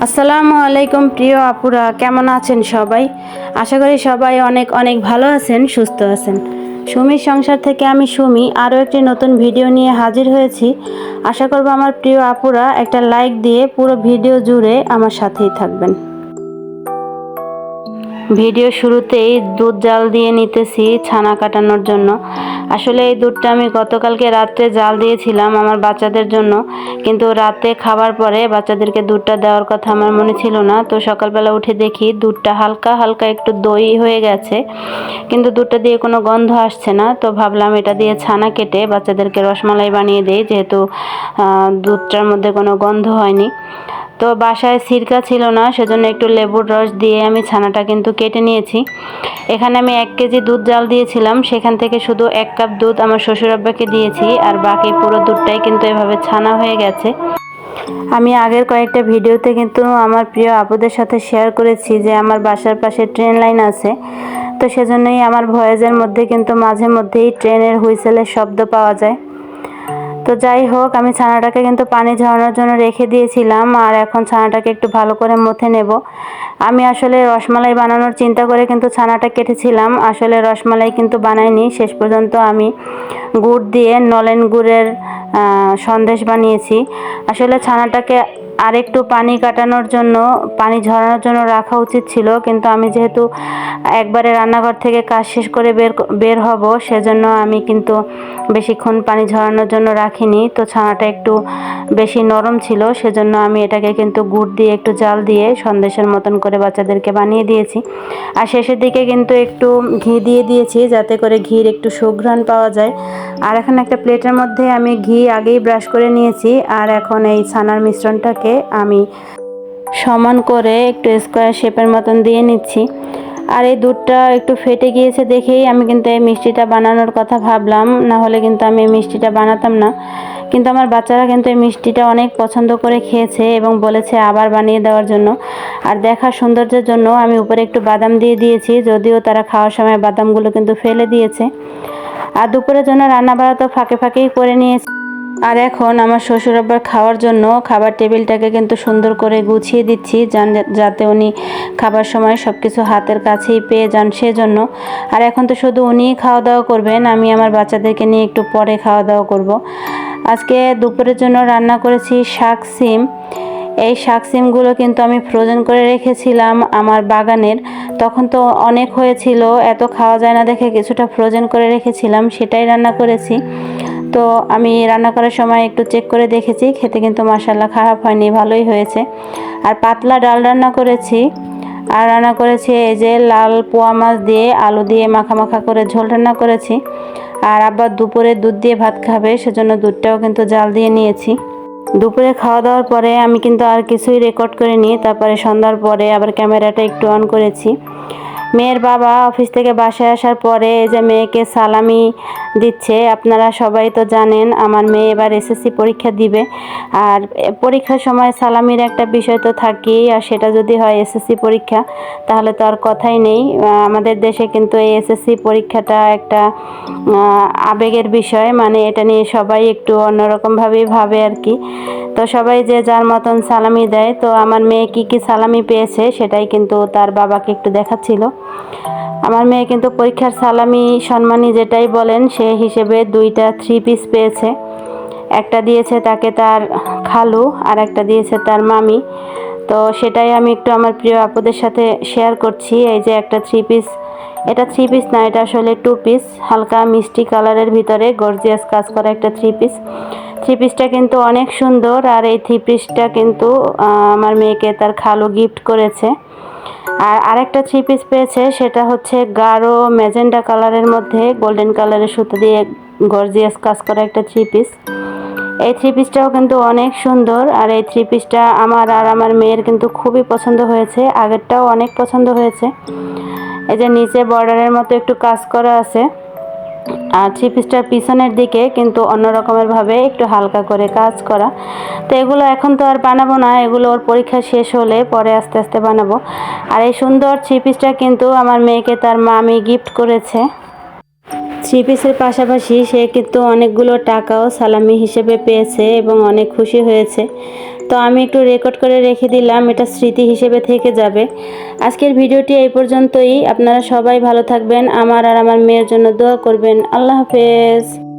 আসসালামু আলাইকুম প্রিয় আপুরা, কেমন আছেন সবাই? আশা করি সবাই অনেক অনেক ভালো আছেন, সুস্থ আছেন। সুমির সংসার থেকে আমি সুমি আরও একটি নতুন ভিডিও নিয়ে হাজির হয়েছি। আশা করব আমার প্রিয় আপুরা একটা লাইক দিয়ে পুরো ভিডিও জুড়ে আমার সাথেই থাকবেন। ভিডিও শুরুতেই দুধ জাল দিয়ে নিতেছি ছানা কাটানোর জন্য। আসলে এই দুধটা আমি গতকালকে রাত্রে জাল দিয়েছিলাম আমার বাচ্চাদের জন্য, কিন্তু রাতে খাবার পরে বাচ্চাদেরকে দুধটা দেওয়ার কথা আমার মনে ছিল না। তো সকালবেলা উঠে দেখি দুধটা হালকা হালকা একটু দই হয়ে গেছে, কিন্তু দুধটা দিয়ে কোনো গন্ধ আসছে না। তো ভাবলাম এটা দিয়ে ছানা কেটে বাচ্চাদেরকে রসমালাই বানিয়ে দেই, যেহেতু দুধটার মধ্যে কোনো গন্ধ হয়নি। তো বাসায় সিরকা ছিল না, সেজন্য একটু লেবুর রস দিয়ে আমি ছানাটা কিন্তু কেটে নিয়েছি। এখানে আমি 1 কেজি দুধ জাল দিয়েছিলাম, সেখান থেকে শুধু 1 কাপ দুধ আমার শ্বশুর আব্বাকে দিয়েছি, আর বাকি পুরো দুধটাই কিন্তু এভাবে ছানা হয়ে গেছে। আমি আগের কয়েকটা ভিডিওতে কিন্তু আমার প্রিয় আপুদের সাথে শেয়ার করেছি যে আমার বাসার পাশে ট্রেন লাইন আছে। তো সেজন্যই আমার ভয়েসের মধ্যে কিন্তু মাঝে মধ্যেই ট্রেনের হুইসেলের শব্দ পাওয়া যায়। তো যাই হোক, আমি ছানাটাকে কিন্তু পানি ঝরানোর জন্য রেখে দিয়েছিলাম, আর এখন ছানাটাকে একটু ভালো করে মথে নেব। আমি আসলে রসমালাই বানানোর চিন্তা করে কিন্তু ছানাটা কেটেছিলাম, আসলে রসমালাই কিন্তু বানাইনি। শেষ পর্যন্ত আমি গুড় দিয়ে নলেন গুড়ের সন্দেশ বানিয়েছি। আসলে ছানাটাকে আরেকটু পানি কাটানোর জন্য, পানি ঝরানোর জন্য রাখা উচিত ছিল, কিন্তু আমি যেহেতু একবারে রান্নাঘর থেকে কাজ শেষ করে বের হব, সেজন্য আমি কিন্তু বেশিক্ষণ পানি ঝরানোর জন্য রাখিনি। তো ছানাটা একটু বেশি নরম ছিল, সেজন্য আমি এটাকে কিন্তু গুড় দিয়ে একটু জাল দিয়ে সন্দেশের মতন করে বাচ্চাদেরকে বানিয়ে দিয়েছি। আর শেষের দিকে কিন্তু একটু ঘি দিয়ে দিয়েছি, যাতে করে ঘির একটু সুঘ্রাণ পাওয়া যায়। আর এখন একটা প্লেটের মধ্যে আমি ঘি আগেই ব্রাশ করে নিয়েছি, আর এখন এই ছানার মিশ্রণটাকে আমি সমান করে একটু স্কোয়ার শেপের মতন দিয়ে নিচ্ছি। আর এই দুধটা একটু ফেটে গিয়েছে দেখেই আমি কিন্তু এই মিষ্টিটা বানানোর কথা ভাবলাম, না হলে কিন্তু আমি এই মিষ্টিটা বানাতাম না। কিন্তু আমার বাচ্চারা কিন্তু এই মিষ্টিটা অনেক পছন্দ করে খেয়েছে এবং বলেছে আবার বানিয়ে দেওয়ার জন্য। আর দেখার সৌন্দর্যের জন্য আমি উপরে একটু বাদাম দিয়ে দিয়েছি, যদিও তারা খাওয়ার সময় বাদামগুলো কিন্তু ফেলে দিয়েছে। আর দুপুরের জন্য রান্না বাড়া তো ফাঁকে ফাঁকেই করে নিয়েছি। আর এখন আমার শ্বশুর আব্বার খাওয়ার জন্য খাবার টেবিলটাকে কিন্তু সুন্দর করে গুছিয়ে দিচ্ছি, যাতে উনি খাবার সময় সব কিছু হাতের কাছেই পেয়ে যান সেজন্য। আর এখন তো শুধু উনিই খাওয়া দাওয়া করবেন, আমি আমার বাচ্চাদেরকে নিয়ে একটু পরে খাওয়া দাওয়া করব। আজকে দুপুরের জন্য রান্না করেছি শাক সিম। এই শাক সিমগুলো কিন্তু আমি ফ্রোজেন করে রেখেছিলাম আমার বাগানের, তখন তো অনেক হয়েছিল, এত খাওয়া যায় না দেখে কিছুটা ফ্রোজেন করে রেখেছিলাম, সেটাই রান্না করেছি। তো আমি রান্না করার সময় একটু চেক করে দেখেছি, খেতে কিন্তু মাশাআল্লাহ খারাপ হয়নি, ভালোই হয়েছে। আর পাতলা ডাল রান্না করেছি, আর রান্না করেছি এই যে লাল পোয়া মাছ দিয়ে আলু দিয়ে মাখা মাখা করে ঝোল রান্না করেছি। আর আবার দুপুরে দুধ দিয়ে ভাত খাবে, সেজন্য দুধটাও কিন্তু জাল দিয়ে নিয়েছি। দুপুরে খাওয়া দাওয়ার পরে আমি কিন্তু আর কিছুই রেকর্ড করিনি, তারপরে সন্ধ্যার পরে আবার ক্যামেরাটা একটু অন করেছি। মেয়ের বাবা অফিস থেকে বাসায় আসার পরে এই যে মেয়েকে সালামি দিচ্ছে। আপনারা সবাই তো জানেন আমার মেয়ে এবার এসএসসি পরীক্ষা দিবে, আর পরীক্ষার সময় সালামির একটা বিষয় তো থাকেই, আর সেটা যদি হয় এসএসসি পরীক্ষা, তাহলে তো আর কথাই নেই। আমাদের দেশে কিন্তু এই এসএসসি পরীক্ষাটা একটা আবেগের বিষয়, মানে এটা নিয়ে সবাই একটু অন্যরকমভাবেই ভাবে আর কি। তো সবাই যে যার মতন সালামি দেয়, তো আমার মেয়ে কি কি সালামি পেয়েছে সেটাই কিন্তু তার বাবাকে একটু দেখাচ্ছিল। আমার মেয়ে কিন্তু পরীক্ষার সালামি সম্মানী যেটাই বলেন সে হিসেবে 2টা 3 পিস পেয়েছে। একটা দিয়েছে তাকে তার খালু, আর একটা দিয়েছে তার মামি। তো সেটাই আমি একটু আমার প্রিয় আপুদের সাথে শেয়ার করছি। এই যে একটা 3 পিস, এটা 3 পিস না, এটা আসলে 2 পিস, হালকা মিষ্টি কালারের ভিতরে গর্জিয়াস কাজ করা একটা 3 পিস। 3 পিসটা কিন্তু অনেক সুন্দর, আর এই 3 পিসটা কিন্তু আমার মেয়েকে তার খালু গিফট করেছে। আর আরেকটা 3 পিস পেয়েছে, সেটা হচ্ছে গাঢ় ম্যাজেন্ডা কালারের মধ্যে গোল্ডেন কালারের সুতো দিয়ে গর্জিয়াস কাজ করা একটা 3 পিস। এই 3 পিসটাও কিন্তু অনেক সুন্দর, আর এই 3 পিসটা আমার আর আমার মেয়ের কিন্তু খুবই পছন্দ হয়েছে, আগেরটাও অনেক পছন্দ হয়েছে। এই যে নিচে বর্ডারের মতো একটু কাজ করা আছে, আর 3 পিসটার পিছনের দিকে কিন্তু অন্য রকমের ভাবে একটু হালকা করে কাজ করা। তো এগুলো এখন তো আর বানাবো না, এগুলো ওর পরীক্ষা শেষ হলে পরে আস্তে আস্তে বানাবো। আর এই সুন্দর 3 পিসটা কিন্তু আমার মেয়েকে তার মামি গিফট করেছে। 3 পিসের পাশাপাশি সে কিন্তু অনেকগুলো টাকাও সালামি হিসেবে পেয়েছে এবং অনেক খুশি হয়েছে। তো আমি একটু রেকর্ড করে রেখে দিলাম, এটা স্মৃতি হিসেবে থেকে যাবে। আজকের ভিডিওটি এই পর্যন্তই। আপনারা সবাই ভালো থাকবেন, আমার আর আমার মেয়ের জন্য দোয়া করবেন। আল্লাহ হাফেজ।